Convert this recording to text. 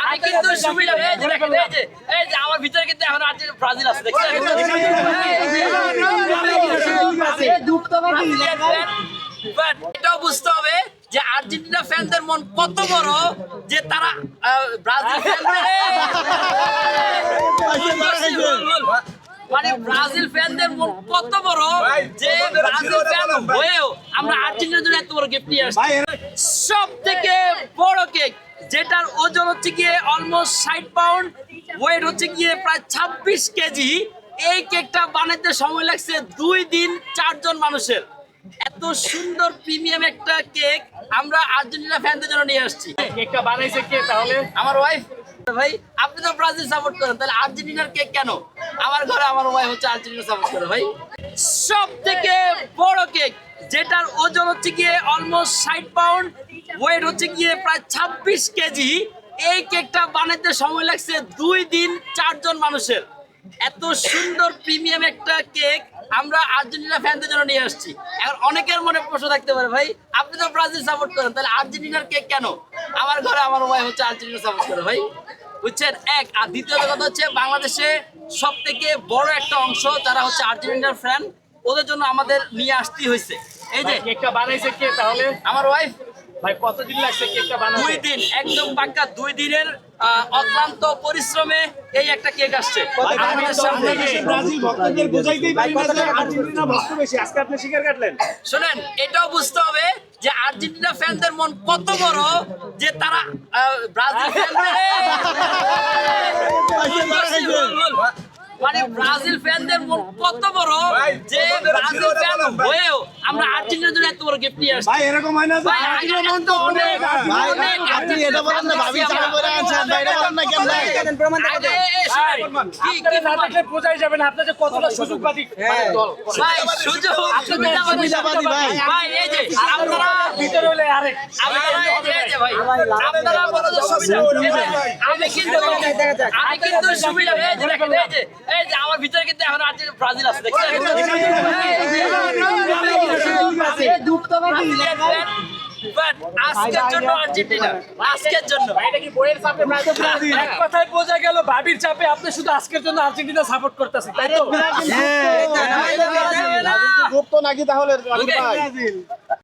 আমি কিন্তু সুবিধা এই যে আমার ভিতরে কিন্তু এখন আর্জেন্টিনা ব্রাজিল আছে দেখছেন বাট এটাও বুঝতে হবে যে আর্জেন্টিনা ফ্যানদের মন কত বড় যে তারা ব্রাজিল মানে ব্রাজিল ফ্যানদের মন কত বড় যে ব্রাজিল ফ্যান হয়েও আমরা আর্জেন্টিনার জন্য এত বড় গিফট নিয়ে আসছি। সব থেকে বড় কেক যেটার ওজন হচ্ছে গিয়ে অলমোস্ট 60 পাউন্ড, ওয়েট হচ্ছে গিয়ে প্রায় 26 কেজি। এই কেকটা বানাতে সময় লাগছে 2 দিন 4 জন মানুষের। এত সুন্দর প্রিমিয়াম একটা কেক আমরা আর্জেন্টিনা ফ্যানদের জন্য নিয়ে আসছি। কেকটা বানাইছে কে তাহলে? আমার ওয়াইফ। ভাই আপনি তো ব্রাজিল সাপোর্ট করেন, তাহলে আর্জেন্টিনার কেক কেন? আমার ঘরে আমার ওয়াইফ হচ্ছে আর্জেন্টিনা সাপোর্ট করে। ভাই সব থেকে বড় কেক যেটার ওজন হচ্ছে গিয়ে অলমোস্ট 60 পাউন্ড, ওয়েট হচ্ছে গিয়ে প্রায় 26 কেজি। এই কেকটা বানাতে সময় লাগছে 2 দিন 4 জন মানুষের। এত সুন্দর প্রিমিয়াম একটা কেক আমরা আর্জেন্টিনা ফ্যানদের জন্য নিয়ে আসছি। এখন অনেকের মনে প্রশ্ন থাকতে পারে, ভাই আপনি তো ব্রাজিল সাপোর্ট করেন, তাহলে আর্জেন্টিনার কেক কেন? আমার ঘরে আমার ওয়াইফ হচ্ছে আর্জেন্টিনা সাপোর্ট করে। ভাই বুঝছেন এক। আর দ্বিতীয় কথা হচ্ছে বাংলাদেশে সব থেকে বড় একটা অংশ যারা হচ্ছে আর্জেন্টিনার ফ্যান, ওদের জন্য আমাদের নিয়ে আসতেই হয়েছে। এই যে কেকটা বানাইছে কে তাহলে? আমার ওয়াইফ। ভাই কতদিন লাগছে কেকটা বানাতে? 2 দিন, একদম পাক্কা 2 দিনের অক্লান্ত পরিশ্রমে এই একটা কেক আসছে আমাদের সামনে। ব্রাজিল ভক্তদের বুঝাইতেই পারি না যে আর্জেন্টিনা ভক্ত বেশি, আজকে আপনি শিকার কাটলেন। শুনেন, এটাও বুঝতে হবে যে আর্জেন্টিনা ফ্যানদের মন কত বড় যে তারা ব্রাজিল মানে ব্রাজিল ফ্যানদের মন কত বড় যে ব্রাজিল ফ্যান হয়েও আমরা আর্জেন্টিনার জন্য এত বড় গিফট নিয়ে আসছি। ভাই এরকম হয় না যে ভাই আগের মন তো অনেক আপনি এটা বলেন না, ভাবি চাপে পড়ে আনছেন, ভাই এটা বলেন না কেন? কি নাটকে বোঝাই যাবে না আপনাদের কতটা সুযোগবাদী দল। ভাই সুযোগ সুবিধাবাদী ভাই। ভাই এই যে আপনারা ভিতরে হলে আরেক আমি কিন্তু সুবিধা এই যে আমার ভিতরে কিন্তু এখন আর্জেন্টিনা ব্রাজিল আছে দেখছেন বাট আজকের জন্য আর্জেন্টিনা, আজকের জন্য। এটা কি বইয়ের চাপে ব্রাজিল? এক কথায় বোঝা গেল ভাবির চাপে আপনি শুধু আজকের জন্য আর্জেন্টিনা সাপোর্ট করতেছেন, তাই তো? গুপ্ত নাকি তাহলে ভাই?